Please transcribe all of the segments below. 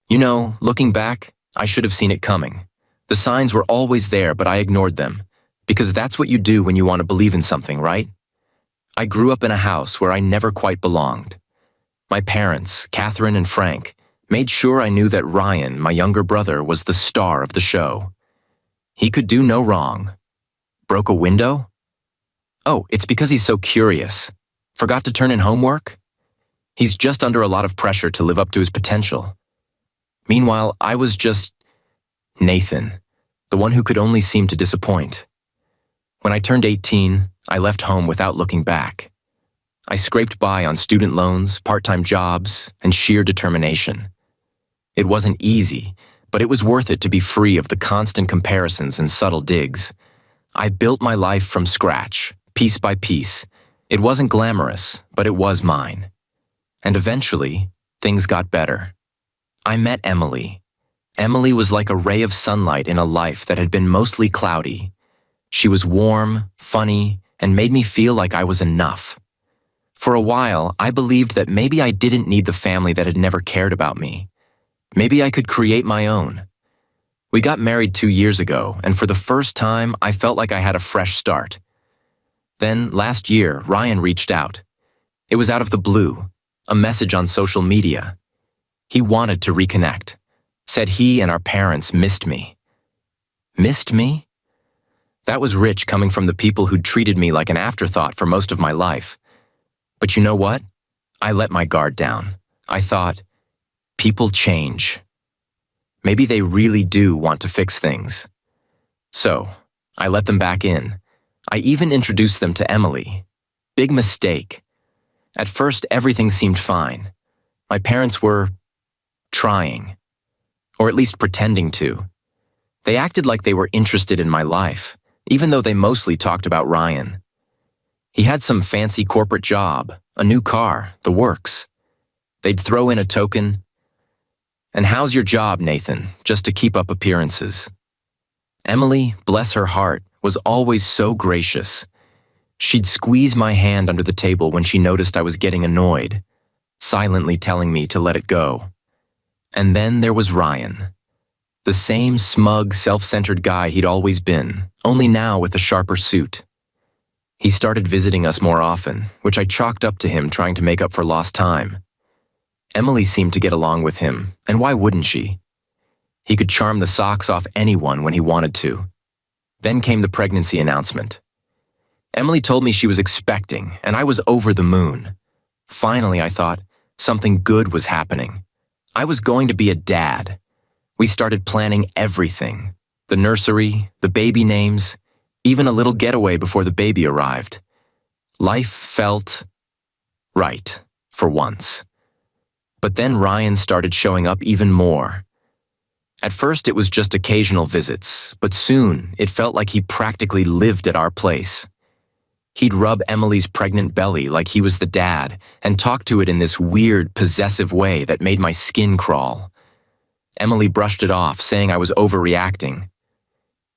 You know, looking back, I should have seen it coming. The signs were always there, but I ignored them. Because that's what you do when you want to believe in something, right? I grew up in a house where I never quite belonged. My parents, Catherine and Frank, made sure I knew that Ryan, my younger brother, was the star of the show. He could do no wrong. Broke a window? Oh, it's because he's so curious. Forgot to turn in homework? He's just under a lot of pressure to live up to his potential. Meanwhile, I was just Nathan, the one who could only seem to disappoint. When I turned 18, I left home without looking back. I scraped by on student loans, part-time jobs, and sheer determination. It wasn't easy, but it was worth it to be free of the constant comparisons and subtle digs. I built my life from scratch, piece by piece. It wasn't glamorous, but it was mine. And eventually, things got better. I met Emily. Emily was like a ray of sunlight in a life that had been mostly cloudy. She was warm, funny, and made me feel like I was enough. For a while, I believed that maybe I didn't need the family that had never cared about me. Maybe I could create my own. We got married 2 years ago, and for the first time, I felt like I had a fresh start. Then, last year, Ryan reached out. It was out of the blue, a message on social media. He wanted to reconnect, said he and our parents missed me. Missed me? That was rich coming from the people who'd treated me like an afterthought for most of my life. But you know what? I let my guard down. I thought, people change. Maybe they really do want to fix things. So, I let them back in. I even introduced them to Emily. Big mistake. At first, everything seemed fine. My parents were trying, or at least pretending to. They acted like they were interested in my life, even though they mostly talked about Ryan. He had some fancy corporate job, a new car, the works. They'd throw in a token, "And how's your job, Nathan?" just to keep up appearances. Emily, bless her heart, was always so gracious. She'd squeeze my hand under the table when she noticed I was getting annoyed, silently telling me to let it go. And then there was Ryan. The same smug, self-centered guy he'd always been, only now with a sharper suit. He started visiting us more often, which I chalked up to him trying to make up for lost time. Emily seemed to get along with him, and why wouldn't she? He could charm the socks off anyone when he wanted to. Then came the pregnancy announcement. Emily told me she was expecting, and I was over the moon. Finally, I thought, something good was happening. I was going to be a dad. We started planning everything. The nursery, the baby names, even a little getaway before the baby arrived. Life felt right, for once. But then Ryan started showing up even more. At first it was just occasional visits, but soon it felt like he practically lived at our place. He'd rub Emily's pregnant belly like he was the dad and talk to it in this weird, possessive way that made my skin crawl. Emily brushed it off, saying I was overreacting.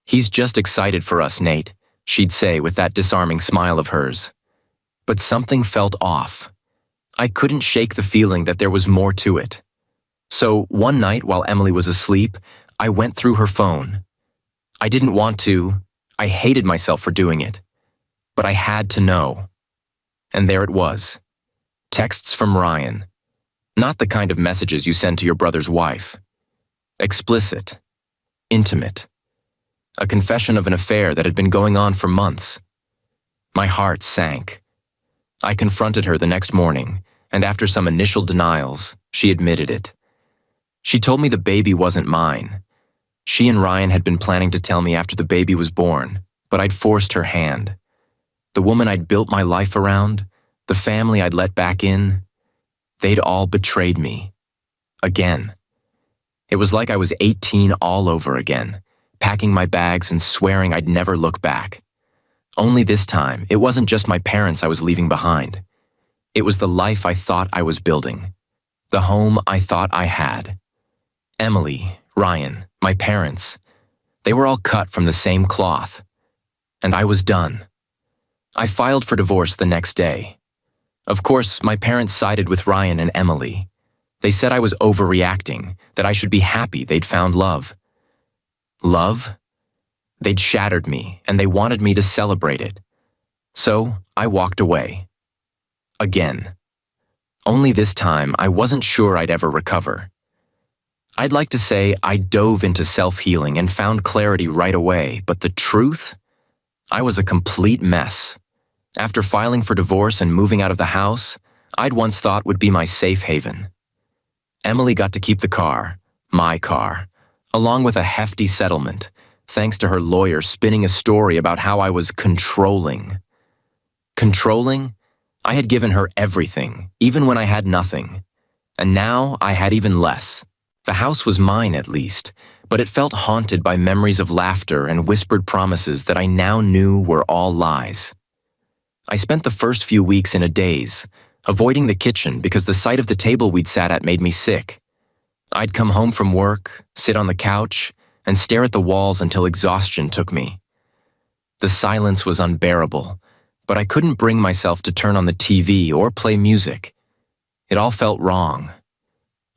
"He's just excited for us, Nate," she'd say with that disarming smile of hers. But something felt off. I couldn't shake the feeling that there was more to it. So one night while Emily was asleep, I went through her phone. I didn't want to. I hated myself for doing it. But I had to know. And there it was. Texts from Ryan. Not the kind of messages you send to your brother's wife. Explicit. Intimate. A confession of an affair that had been going on for months. My heart sank. I confronted her the next morning, and after some initial denials, she admitted it. She told me the baby wasn't mine. She and Ryan had been planning to tell me after the baby was born, but I'd forced her hand. The woman I'd built my life around, the family I'd let back in, they'd all betrayed me. Again. It was like I was 18 all over again, packing my bags and swearing I'd never look back. Only this time, it wasn't just my parents I was leaving behind. It was the life I thought I was building, the home I thought I had. Emily, Ryan, my parents, they were all cut from the same cloth. And I was done. I filed for divorce the next day. Of course, my parents sided with Ryan and Emily. They said I was overreacting, that I should be happy they'd found love. Love? They'd shattered me, and they wanted me to celebrate it. So I walked away. Again. Only this time, I wasn't sure I'd ever recover. I'd like to say I dove into self-healing and found clarity right away, but the truth? I was a complete mess. After filing for divorce and moving out of the house I'd once thought would be my safe haven. Emily got to keep the car, my car, along with a hefty settlement, thanks to her lawyer spinning a story about how I was controlling. Controlling? I had given her everything, even when I had nothing. And now I had even less. The house was mine, at least, but it felt haunted by memories of laughter and whispered promises that I now knew were all lies. I spent the first few weeks in a daze, avoiding the kitchen because the sight of the table we'd sat at made me sick. I'd come home from work, sit on the couch, and stare at the walls until exhaustion took me. The silence was unbearable, but I couldn't bring myself to turn on the TV or play music. It all felt wrong.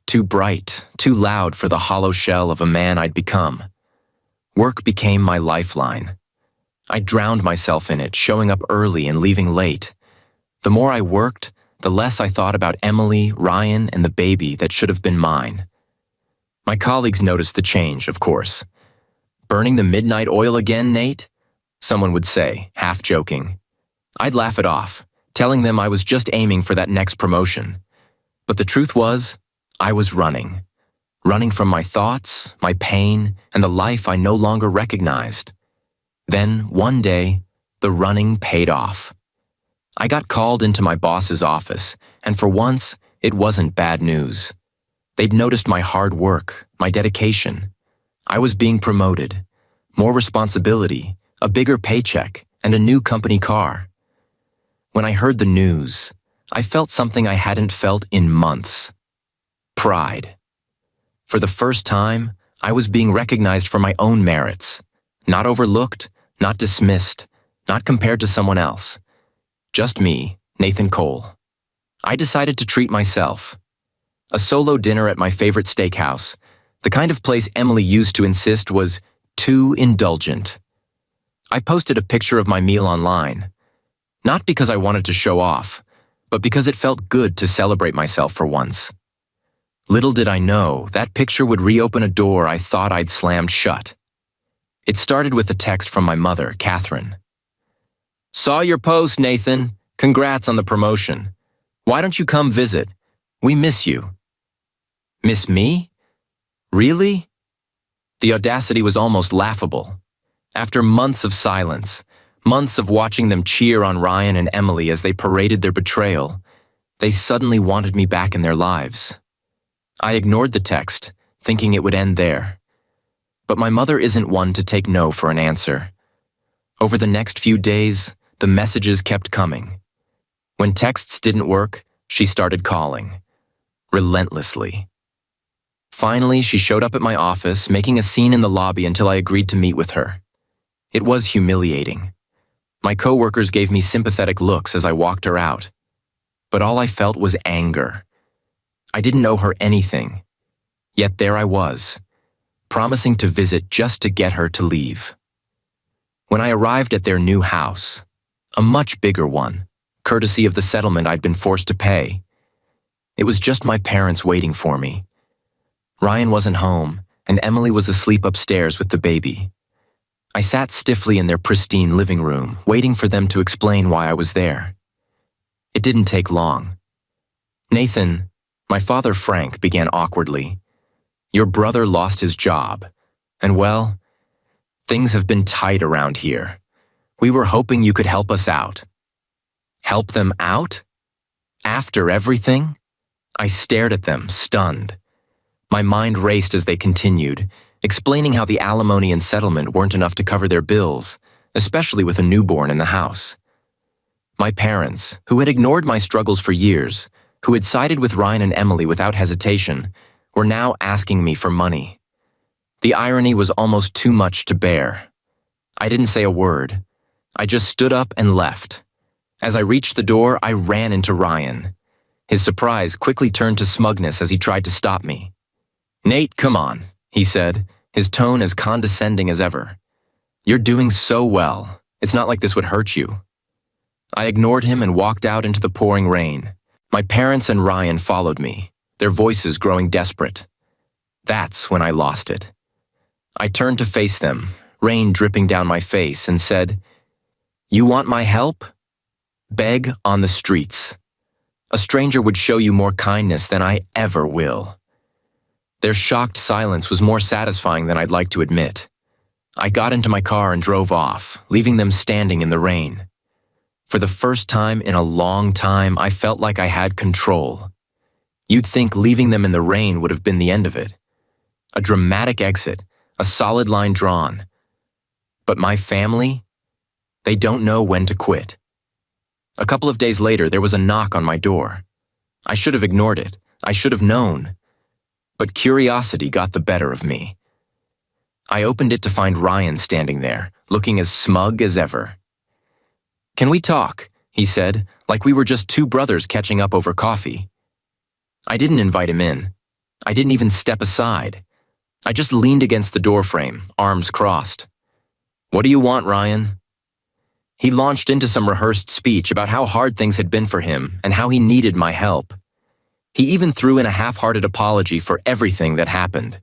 Too bright, too loud for the hollow shell of a man I'd become. Work became my lifeline. I drowned myself in it, showing up early and leaving late. The more I worked, the less I thought about Emily, Ryan, and the baby that should have been mine. My colleagues noticed the change, of course. "Burning the midnight oil again, Nate?" someone would say, half joking. I'd laugh it off, telling them I was just aiming for that next promotion. But the truth was, I was running. Running from my thoughts, my pain, and the life I no longer recognized. Then, one day, the running paid off. I got called into my boss's office, and for once, it wasn't bad news. They'd noticed my hard work, my dedication. I was being promoted, more responsibility, a bigger paycheck, and a new company car. When I heard the news, I felt something I hadn't felt in months. Pride. For the first time, I was being recognized for my own merits. Not overlooked, not dismissed, not compared to someone else. Just me, Nathan Cole. I decided to treat myself. A solo dinner at my favorite steakhouse, the kind of place Emily used to insist was too indulgent. I posted a picture of my meal online. Not because I wanted to show off, but because it felt good to celebrate myself for once. Little did I know, that picture would reopen a door I thought I'd slammed shut. It started with a text from my mother, Catherine. "Saw your post, Nathan. Congrats on the promotion. Why don't you come visit? We miss you." Miss me? Really? The audacity was almost laughable. After months of silence, months of watching them cheer on Ryan and Emily as they paraded their betrayal, they suddenly wanted me back in their lives. I ignored the text, thinking it would end there. But my mother isn't one to take no for an answer. Over the next few days, the messages kept coming. When texts didn't work, she started calling. Relentlessly. Finally, she showed up at my office, making a scene in the lobby until I agreed to meet with her. It was humiliating. My coworkers gave me sympathetic looks as I walked her out. But all I felt was anger. I didn't owe her anything. Yet there I was, promising to visit just to get her to leave. When I arrived at their new house, a much bigger one, courtesy of the settlement I'd been forced to pay, it was just my parents waiting for me. Ryan wasn't home, and Emily was asleep upstairs with the baby. I sat stiffly in their pristine living room, waiting for them to explain why I was there. It didn't take long. "Nathan," my father Frank began awkwardly, "your brother lost his job, and well, things have been tight around here. We were hoping you could help us out." Help them out? After everything? I stared at them, stunned. My mind raced as they continued, explaining how the alimony and settlement weren't enough to cover their bills, especially with a newborn in the house. My parents, who had ignored my struggles for years, who had sided with Ryan and Emily without hesitation, were now asking me for money. The irony was almost too much to bear. I didn't say a word. I just stood up and left. As I reached the door, I ran into Ryan. His surprise quickly turned to smugness as he tried to stop me. "Nate, come on," he said, his tone as condescending as ever. "You're doing so well. It's not like this would hurt you." I ignored him and walked out into the pouring rain. My parents and Ryan followed me, their voices growing desperate. That's when I lost it. I turned to face them, rain dripping down my face, and said, "You want my help? Beg on the streets. A stranger would show you more kindness than I ever will." Their shocked silence was more satisfying than I'd like to admit. I got into my car and drove off, leaving them standing in the rain. For the first time in a long time, I felt like I had control. You'd think leaving them in the rain would have been the end of it. A dramatic exit, a solid line drawn. But my family, they don't know when to quit. A couple of days later, there was a knock on my door. I should have ignored it. I should have known. But curiosity got the better of me. I opened it to find Ryan standing there, looking as smug as ever. "Can we talk?" he said, like we were just two brothers catching up over coffee. I didn't invite him in. I didn't even step aside. I just leaned against the doorframe, arms crossed. "What do you want, Ryan?" He launched into some rehearsed speech about how hard things had been for him and how he needed my help. He even threw in a half-hearted apology for everything that happened.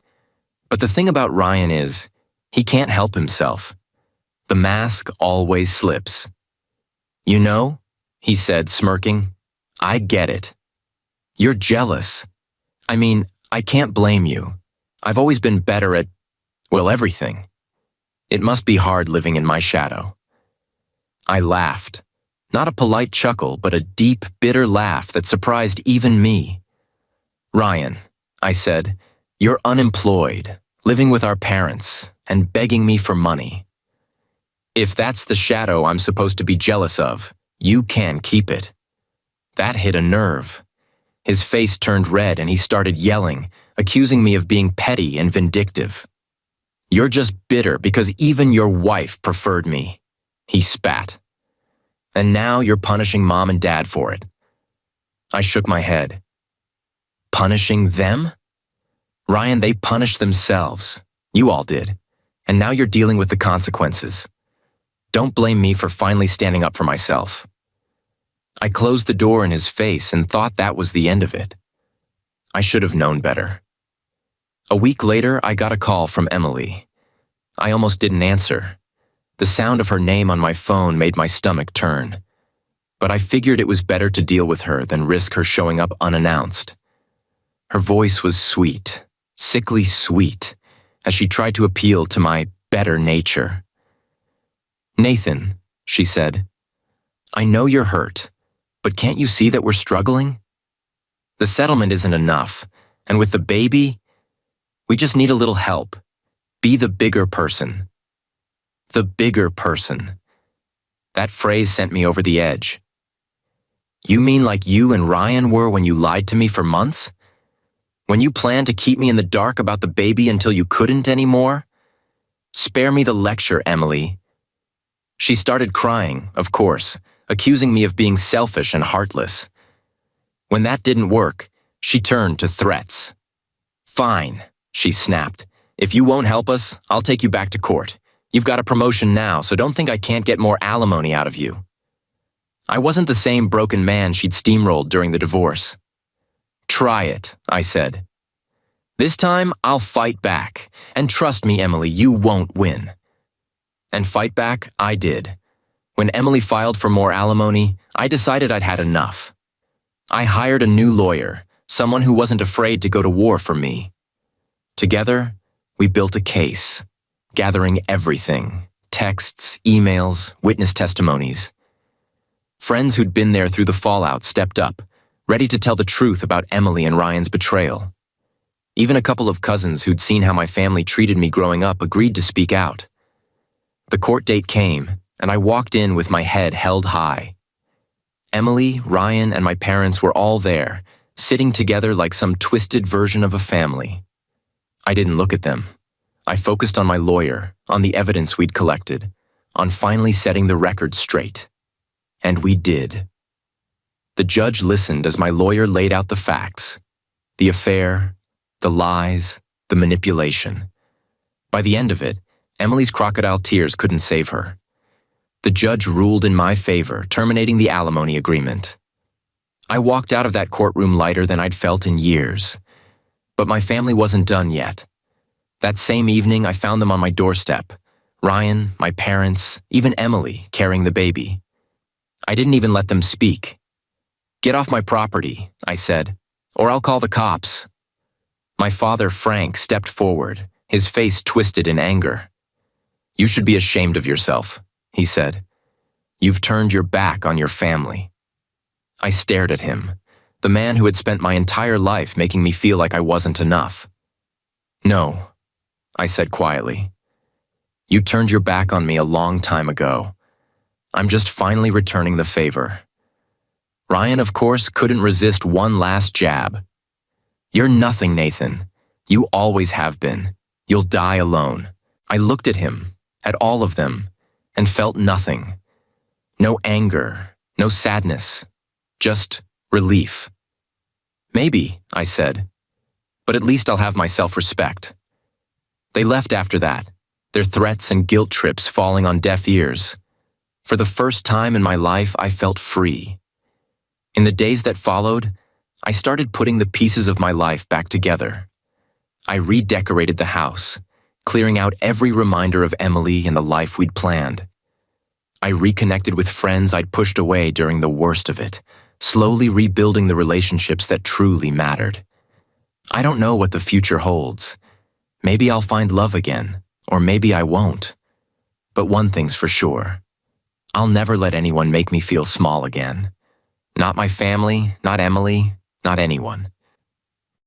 But the thing about Ryan is, he can't help himself. The mask always slips. "You know," he said, smirking, "I get it. You're jealous. I mean, I can't blame you. I've always been better at, well, everything. It must be hard living in my shadow." I laughed. Not a polite chuckle, but a deep, bitter laugh that surprised even me. "Ryan," I said, "you're unemployed, living with our parents, and begging me for money. If that's the shadow I'm supposed to be jealous of, you can keep it." That hit a nerve. His face turned red and he started yelling, accusing me of being petty and vindictive. "You're just bitter because even your wife preferred me," he spat. "And now you're punishing Mom and Dad for it." I shook my head. "Punishing them? Ryan, they punished themselves. You all did. And now you're dealing with the consequences. Don't blame me for finally standing up for myself." I closed the door in his face and thought that was the end of it. I should have known better. A week later, I got a call from Emily. I almost didn't answer. The sound of her name on my phone made my stomach turn. But I figured it was better to deal with her than risk her showing up unannounced. Her voice was sweet, sickly sweet, as she tried to appeal to my better nature. "Nathan," she said, "I know you're hurt, but can't you see that we're struggling? The settlement isn't enough, and with the baby, we just need a little help. Be the bigger person." The bigger person. That phrase sent me over the edge. "You mean like you and Ryan were when you lied to me for months? When you planned to keep me in the dark about the baby until you couldn't anymore? Spare me the lecture, Emily." She started crying, of course, accusing me of being selfish and heartless. When that didn't work, she turned to threats. "Fine," she snapped. "If you won't help us, I'll take you back to court. You've got a promotion now, so don't think I can't get more alimony out of you." I wasn't the same broken man she'd steamrolled during the divorce. "Try it," I said. "This time, I'll fight back. And trust me, Emily, you won't win." And fight back, I did. When Emily filed for more alimony, I decided I'd had enough. I hired a new lawyer, someone who wasn't afraid to go to war for me. Together, we built a case, gathering everything: texts, emails, witness testimonies. Friends who'd been there through the fallout stepped up, ready to tell the truth about Emily and Ryan's betrayal. Even a couple of cousins who'd seen how my family treated me growing up agreed to speak out. The court date came, and I walked in with my head held high. Emily, Ryan, and my parents were all there, sitting together like some twisted version of a family. I didn't look at them. I focused on my lawyer, on the evidence we'd collected, on finally setting the record straight. And we did. The judge listened as my lawyer laid out the facts, the affair, the lies, the manipulation. By the end of it, Emily's crocodile tears couldn't save her. The judge ruled in my favor, terminating the alimony agreement. I walked out of that courtroom lighter than I'd felt in years. But my family wasn't done yet. That same evening, I found them on my doorstep. Ryan, my parents, even Emily, carrying the baby. I didn't even let them speak. "Get off my property," I said, "or I'll call the cops." My father, Frank, stepped forward, his face twisted in anger. "You should be ashamed of yourself," he said. "You've turned your back on your family." I stared at him, the man who had spent my entire life making me feel like I wasn't enough. "No," I said quietly. "You turned your back on me a long time ago. I'm just finally returning the favor." Ryan, of course, couldn't resist one last jab. "You're nothing, Nathan. You always have been. You'll die alone." I looked at him, at all of them, and felt nothing. No anger, no sadness, just relief. "Maybe," I said, "but at least I'll have my self-respect." They left after that, their threats and guilt trips falling on deaf ears. For the first time in my life, I felt free. In the days that followed, I started putting the pieces of my life back together. I redecorated the house, clearing out every reminder of Emily and the life we'd planned. I reconnected with friends I'd pushed away during the worst of it, slowly rebuilding the relationships that truly mattered. I don't know what the future holds. Maybe I'll find love again, or maybe I won't. But one thing's for sure. I'll never let anyone make me feel small again. Not my family, not Emily, not anyone.